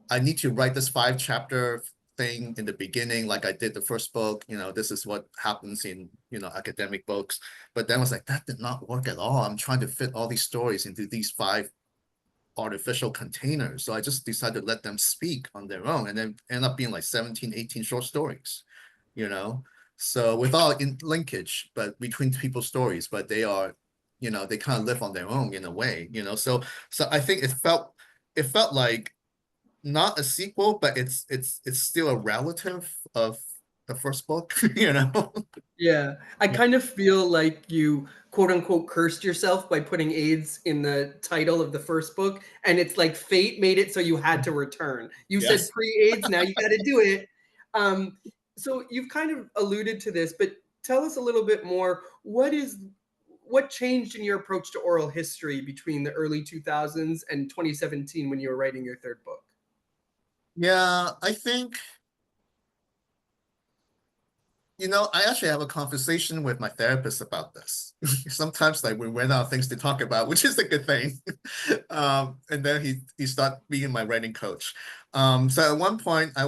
S2: I need to write this 5 chapter thing in the beginning, like I did the first book. You know, this is what happens in, you know, academic books. But then I was like, that did not work at all. I'm trying to fit all these stories into these 5 artificial containers. So I just decided to let them speak on their own and then end up being like 17, 18 short stories, you know? So without in linkage, but between people's stories, but they are, you know, they kind of live on their own in a way, you know? So I think it felt like not a sequel, but it's still a relative of the first book, you know?
S1: yeah. I kind of feel like you quote unquote cursed yourself by putting AIDS in the title of the first book. And it's like fate made it so you had to return. You said
S2: Yes.
S1: pre-AIDS, now you got to do it. Um, so you've kind of alluded to this, but tell us a little bit more. What changed in your approach to oral history between the early 2000s and 2017 when you were writing your third book?
S2: Yeah, I think you know, I actually have a conversation with my therapist about this. Sometimes like we run out of things to talk about, which is a good thing. And then he started being my writing coach. So at one point I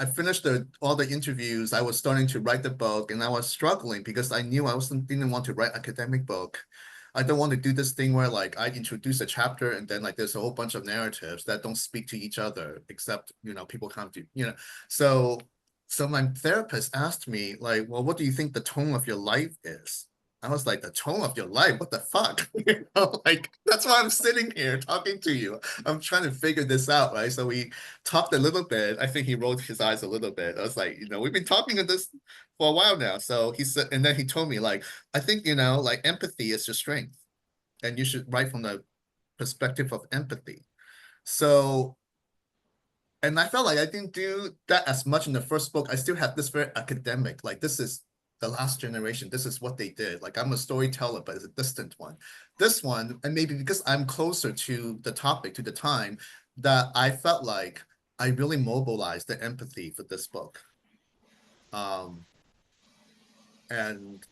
S2: finished all the interviews. I was starting to write the book and I was struggling because I knew didn't want to write academic book. I don't want to do this thing where like I introduce a chapter and then like there's a whole bunch of narratives that don't speak to each other, except, you know, people come to, you know, so my therapist asked me, like, well, what do you think the tone of your life is? I was like, the tone of your life, what the fuck? You know, like, that's why I'm sitting here talking to you. I'm trying to figure this out, right? So we talked a little bit. I think he rolled his eyes a little bit. I was like, we've been talking of this for a while now. So he said, and then he told me, like, I think, like empathy is your strength. And you should write from the perspective of empathy. So, and I felt like I didn't do that as much in the first book. I still had this very academic, like this is the last generation. This is what they did. Like I'm a storyteller, but it's a distant one. This one, and maybe because I'm closer to the topic, to the time, that I felt like I really mobilized the empathy for this book. And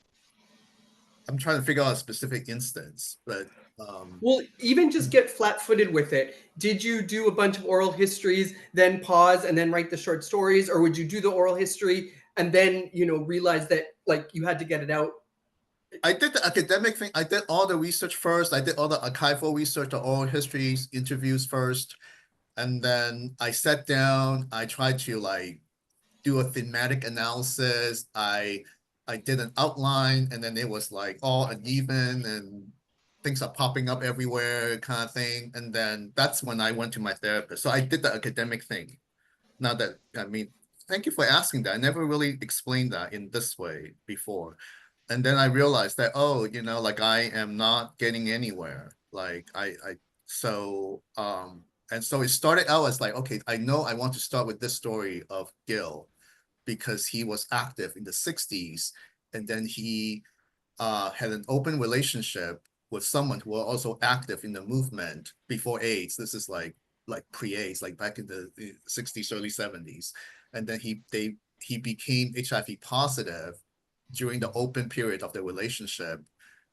S2: I'm trying to figure out a specific instance, but
S1: Well, even just get flat-footed with it. Did you do a bunch of oral histories, then pause and then write the short stories, or would you do the oral history and then realize that like you had to get it out?
S2: I did the academic thing. I did all the research first. I did all the archival research, the oral histories, interviews first. And then I sat down, I tried to like do a thematic analysis. I did an outline, and then it was like all uneven and things are popping up everywhere kind of thing. And then that's when I went to my therapist. So I did the academic thing. Now that, I mean, thank you for asking that. I never really explained that in this way before. And then I realized that, oh, like I am not getting anywhere. Like so, and so it started out as like, okay, I know I want to start with this story of Gil because he was active in the 60s. And then he had an open relationship with someone who was also active in the movement before AIDS. This is like pre-AIDS, like back in the 60s, early 70s. And then he became HIV positive during the open period of the relationship.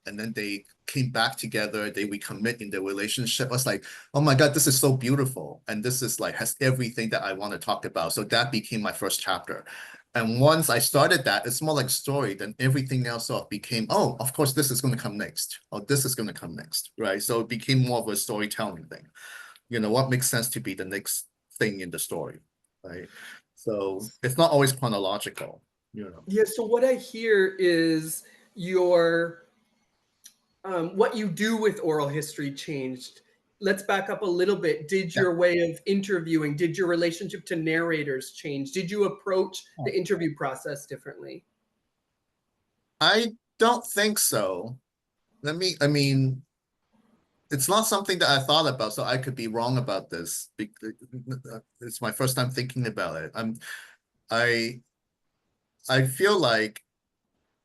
S2: And then they came back together, they recommit in the relationship. I was like, oh my God, this is so beautiful. And this is like, has everything that I want to talk about. So that became my first chapter. And once I started that, it's more like story than everything else sort of became, oh, of course, this is going to come next. Oh, this is going to come next, right? So it became more of a storytelling thing. What makes sense to be the next thing in the story, right? So it's not always chronological.
S1: Yeah, so what I hear is your what you do with oral history changed. Let's back up a little bit. Did
S2: Yeah.
S1: your way of interviewing, did your relationship to narrators change? Did you approach the interview process differently?
S2: I don't think so. I mean, it's not something that I thought about, so I could be wrong about this. It's my first time thinking about it. I I feel like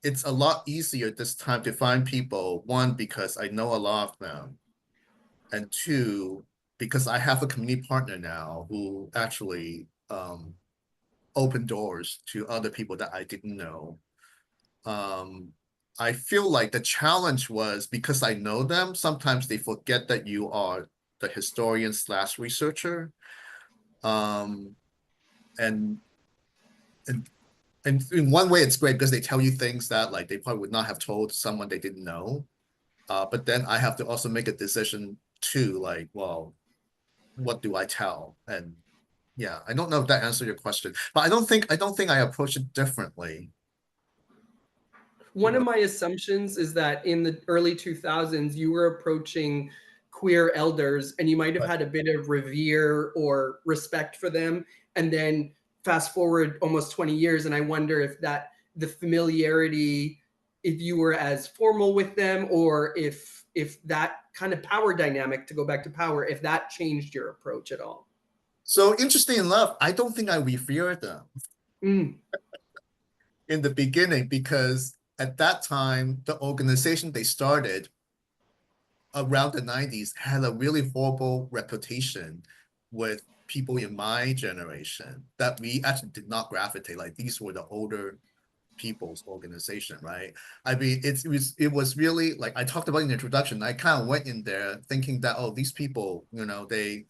S2: it's a lot easier this time to find people, one, because I know a lot of them, and two, because I have a community partner now who actually opened doors to other people that I didn't know. I feel like the challenge was because I know them, sometimes they forget that you are the historian slash researcher. Um, and, and and in one way it's great because they tell you things that like they probably would not have told someone they didn't know. But then I have to also make a decision too, like, well, what do I tell? And yeah, I don't know if that answered your question, but I don't think I approach it differently.
S1: One of my assumptions is that in the early 2000s, you were approaching queer elders and you might have
S2: But
S1: had a bit of revere or respect for them. And then fast forward almost 20 years, and I wonder if that the familiarity, if you were as formal with them, or if that kind of power dynamic, to go back to power, if that changed your approach at all.
S2: so interesting enough, I don't think I revered them
S1: Mm.
S2: in the beginning because at that time, the organization they started around the 90s had a really horrible reputation with people in my generation that we actually did not gravitate. Like these were the older people's organization, right? I mean, it was really like I talked about in the introduction. I kind of went in there thinking that, oh, these people, they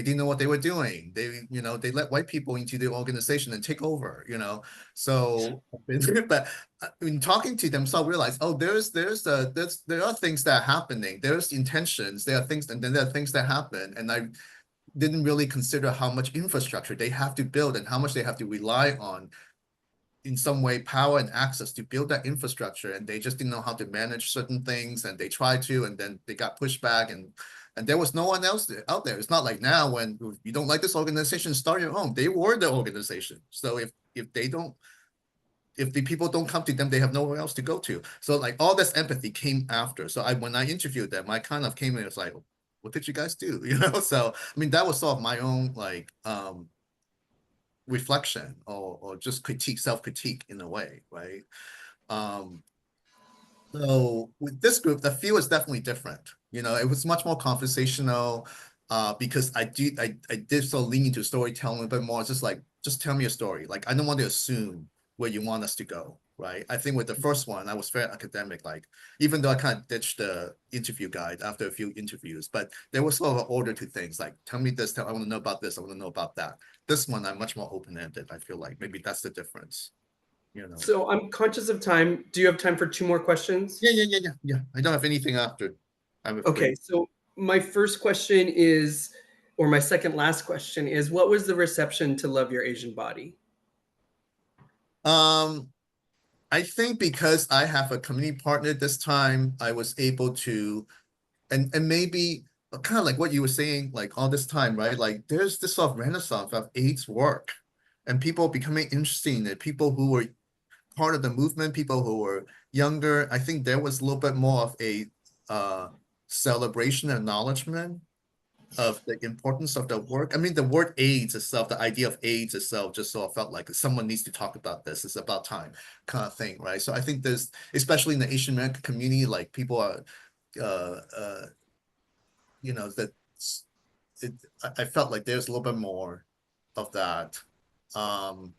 S2: didn't know what they were doing. They let white people into the organization and take over. So, but in talking to them, so I realized, oh, there are things that are happening. There's intentions. There are things, and then there are things that happen, and I didn't really consider how much infrastructure they have to build and how much they have to rely on in some way power and access to build that infrastructure, and they just didn't know how to manage certain things, and they tried to, and then they got pushed back, and there was no one else out there. It's not like now when you don't like this organization, start your own. They were the organization. So if they don't, if the people don't come to them, they have nowhere else to go to. So like all this empathy came after. So when I interviewed them, I kind of came in, it's like, what did you guys do? You know? So I mean, that was sort of my own like reflection or just critique, self-critique in a way, right? Um, so with this group, the feel is definitely different. You know, it was much more conversational because I did so lean into storytelling a bit more. It's just like, just tell me a story. Like, I don't want to assume where you want us to go, right? I think with the first one, I was very academic, like, even though I kind of ditched the interview guide after a few interviews, but there was sort of an order to things, like, tell me this, I want to know about this, I want to know about that. This one, I'm much more open-ended. I feel like maybe that's the difference, you know?
S1: So I'm conscious of time. Do you have time for two more questions?
S2: Yeah. I don't have anything after. I'm
S1: Okay,
S2: afraid.
S1: so my first question is, or my second last question is, what was the reception to Love Your Asian Body?
S2: Um, I think because I have a community partner this time, I was able to, and maybe kind of like what you were saying, like all this time, right? Like there's this sort of renaissance of AIDS work and people becoming interested in it, people who were part of the movement, people who were younger. I think there was a little bit more of a celebration, acknowledgement of the importance of the work. I mean, the word AIDS itself, the idea of AIDS itself just sort of felt like someone needs to talk about this. It's about time kind of thing, right? So I think there's, especially in the Asian American community, like people are, uh, uh, you know, that it, I felt like there's a little bit more of that. Um,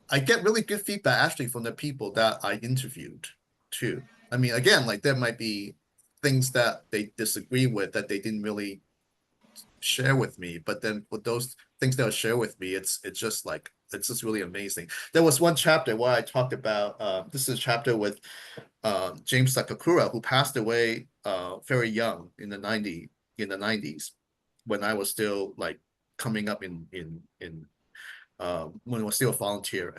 S2: I get really good feedback actually from the people that I interviewed too. I mean, again, like there might be things that they disagree with that they didn't really share with me, but then with those things they'll share with me, it's just like it's just really amazing. There was one chapter where I talked about this is a chapter with James Sakakura, who passed away very young in the 90s when I was still like coming up in when I was still a volunteer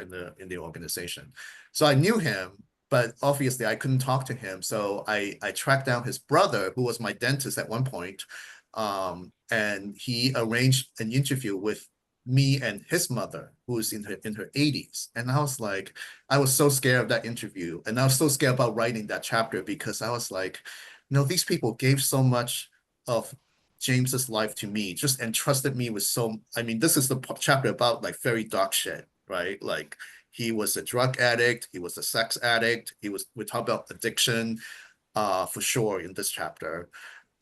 S2: in the organization. So I knew him, but obviously I couldn't talk to him. So I tracked down his brother, who was my dentist at one point, and he arranged an interview with me and his mother, who was in her 80s. And I was like, I was so scared of that interview, and I was so scared about writing that chapter because I was like, these people gave so much of James's life to me, just entrusted me with so, I mean, this is the chapter about like very dark shit, right? Like he was a drug addict, he was a sex addict, we talk about addiction, for sure in this chapter,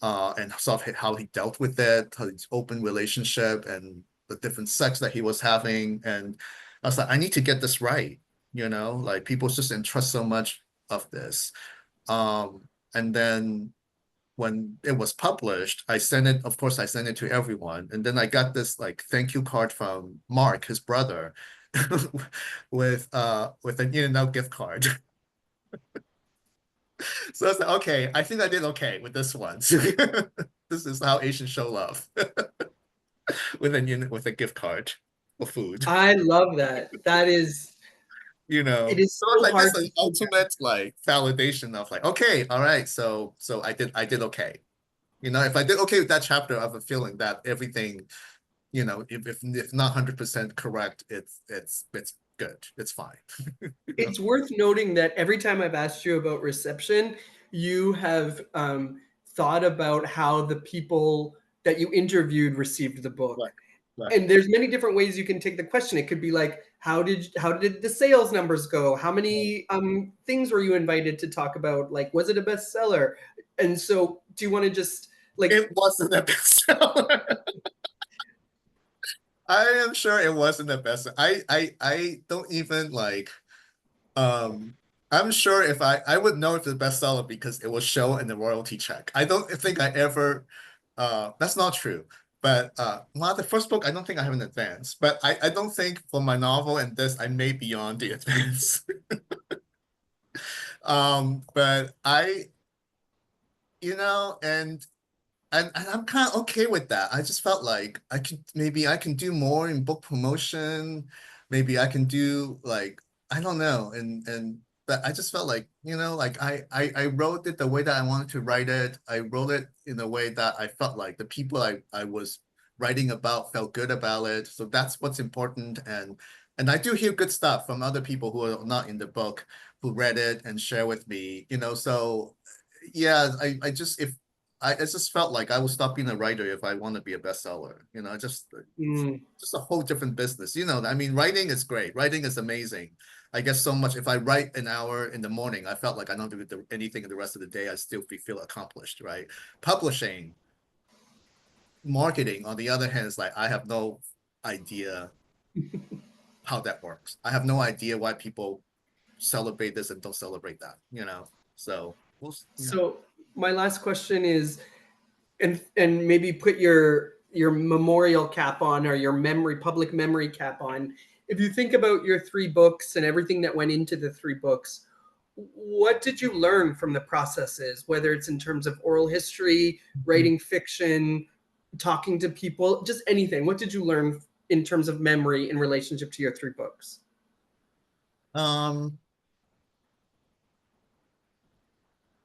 S2: and sort of how he dealt with it, his open relationship and the different sex that he was having. And I was like, I need to get this right, like people just entrust so much of this. And then when it was published, I sent it, of course, I sent it to everyone. And then I got this like thank you card from Mark, his brother, with an In-N-Out gift card. So I was like, okay, I think I did okay with this one. This is how Asians show love with a gift card for food.
S1: I love that. It is
S2: So it's
S1: so
S2: like this
S1: hard
S2: is
S1: to do that.
S2: ultimate like validation of like, okay, all right, so I did okay. If I did okay with that chapter, I have a feeling that everything, if not 100% correct, it's good. It's fine.
S1: It's worth noting that every time I've asked you about reception, you have thought about how the people that you interviewed received the book.
S2: Right. Right.
S1: And there's many different ways you can take the question. It could be like, how did the sales numbers go? How many things were you invited to talk about? Like, was it a bestseller? And so, do you want to just like
S2: It wasn't a bestseller. I am sure it wasn't the best. I don't even like um I'm sure if I would know if it's a bestseller because it was shown in the royalty check. I don't think I ever that's not true. But well, the first book I don't think I have an advance. But I don't think for my novel and this I may beyond the advance. But and I'm kind of okay with that. I just felt like I can do more in book promotion. maybe I can do like, I don't know. But I just felt like, like I wrote it the way that I wanted to write it. I wrote it in a way that I felt like the people I was writing about felt good about it. So that's what's important. And I do hear good stuff from other people who are not in the book, who read it and share with me, so yeah, I just felt like I would stop being a writer if I want to be a bestseller.
S1: Mm.
S2: Just a whole different business. I mean, writing is great. Writing is amazing. I guess so much. If I write an hour in the morning, I felt like I don't do anything in the rest of the day. I still feel accomplished, right? Publishing, marketing, on the other hand, is like I have no idea how that works. I have no idea why people celebrate this and don't celebrate that. So yeah.
S1: So my last question is, and maybe put your memorial cap on, or your public memory cap on. If you think about your three books and everything that went into the three books, what did you learn from the processes, whether it's in terms of oral history, writing fiction, talking to people, just anything? What did you learn in terms of memory in relationship to your three books?
S2: Um,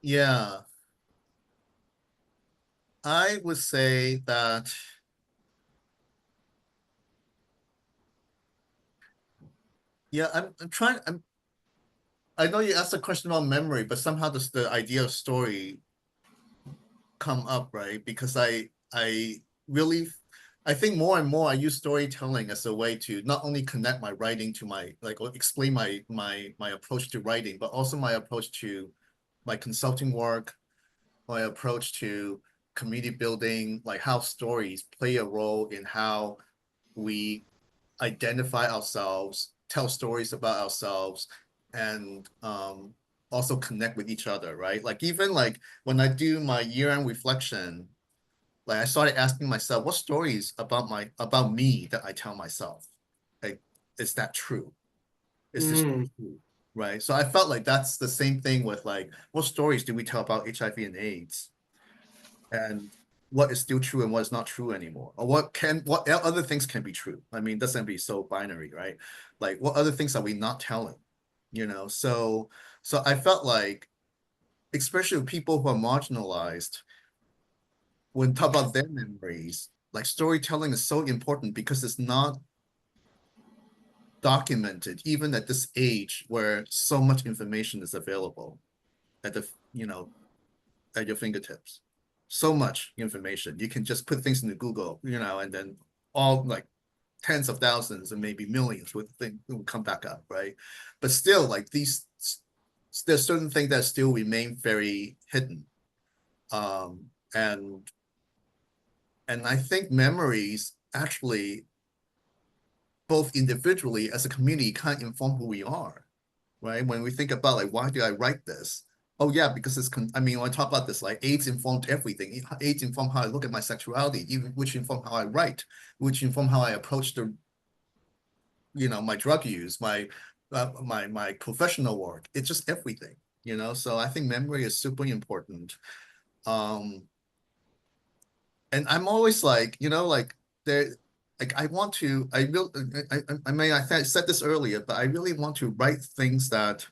S2: yeah, I would say that, yeah, I know you asked a question about memory, but somehow the idea of story come up, right? Because really, I think more and more I use storytelling as a way to not only connect my writing to my, like, or explain my approach to writing, but also my approach to my consulting work, my approach to community building, like how stories play a role in how we identify ourselves, tell stories about ourselves, and also connect with each other, right? Like even like when I do my year-end reflection, like I started asking myself, what stories about me that I tell myself? Like, is that true? Is this
S1: Mm.
S2: true? Right. So I felt like that's the same thing with like, what stories do we tell about HIV and AIDS? And what is still true and what is not true anymore, or what other things can be true. I mean, it doesn't be so binary, right? Like what other things are we not telling, so I felt like, especially with people who are marginalized, when talk about their memories, like storytelling is so important because it's not documented even at this age where so much information is available at the you know at your fingertips. So much information. You can just put things into Google, and then all like tens of thousands and maybe millions would come back up, right? But still, like there's certain things that still remain very hidden. Um, and and I think memories actually, both individually as a community, kind of inform who we are, right? When we think about like, why do I write this? Oh yeah, because I mean, when I talk about this, like AIDS informed everything. AIDS informed how I look at my sexuality, even which informed how I write, which informed how I approach my drug use, my professional work. It's just everything. So I think memory is super important. Um, and I'm always like, like there, like I want to, I mean, I said this earlier, but I really want to write things that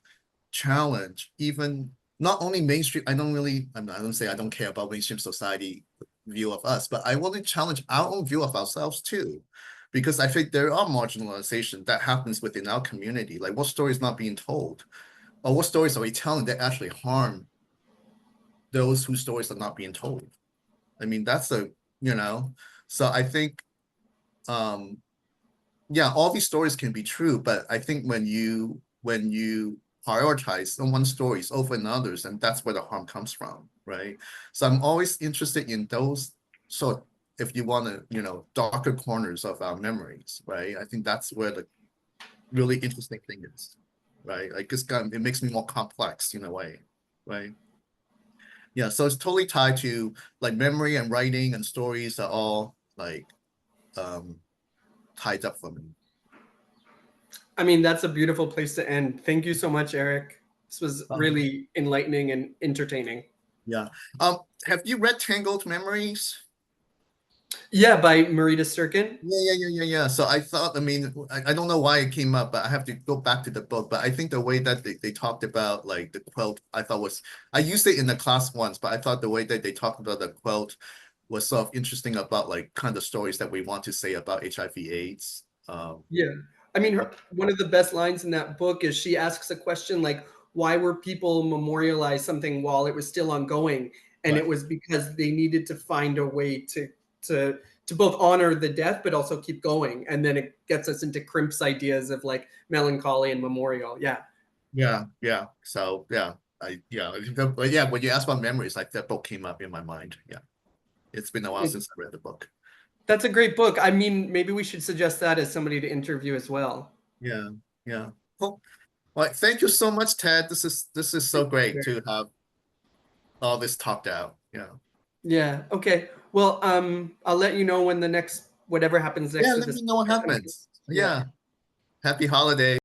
S2: challenge even not only mainstream. I don't say I don't care about mainstream society view of us, but I want to challenge our own view of ourselves too. Because I think there are marginalization that happens within our community. Like what story is not being told? Or what stories are we telling that actually harm those whose stories are not being told? I mean, you know, so I think, um, yeah, all these stories can be true, but I think when you prioritize someone's stories over others, and that's where the harm comes from, right? So I'm always interested in those sort, if you want to, darker corners of our memories, right? I think that's where the really interesting thing is, right? Like it makes me more complex in a way, right? Yeah, so it's totally tied to like memory and writing and stories are all like um tied up for me.
S1: I mean, that's a beautiful place to end. Thank you so much, Eric. This was
S2: Um,
S1: really enlightening and entertaining.
S2: yeah. Have you read Tangled Memories?
S1: Yeah, by Marita Sturkin.
S2: Yeah. So I thought, I mean, I don't know why it came up, but I have to go back to the book. But I think the way that they talked about like the quilt, I thought was, I used it in the class once, but I thought the way that they talked about the quilt was sort of interesting about like kind of stories that we want to say about HIV AIDS.
S1: Yeah. I mean,
S2: But
S1: one of the best lines in that book is she asks a question like, why were people memorialize something while it was still ongoing? And it
S2: right.
S1: was because they needed to find a way to to both honor the death but also keep going. And then it gets us into Crimp's ideas of like melancholy and memorial. Yeah.
S2: Yeah. So yeah, but yeah, when you ask about memories, like that book came up in my mind. Yeah. It's been a while
S1: It,
S2: since I read the book.
S1: that's a great book. I mean, maybe we should suggest that as somebody to interview as well.
S2: Yeah. Yeah. Cool. Well, thank you so much, Ted. This is so great to have all this talked out. Yeah.
S1: Yeah. Okay. Well, I'll let you know when the next whatever happens
S2: Yeah,
S1: next with
S2: let
S1: this.
S2: me know what happens.
S1: Yeah.
S2: Yeah. Happy holiday.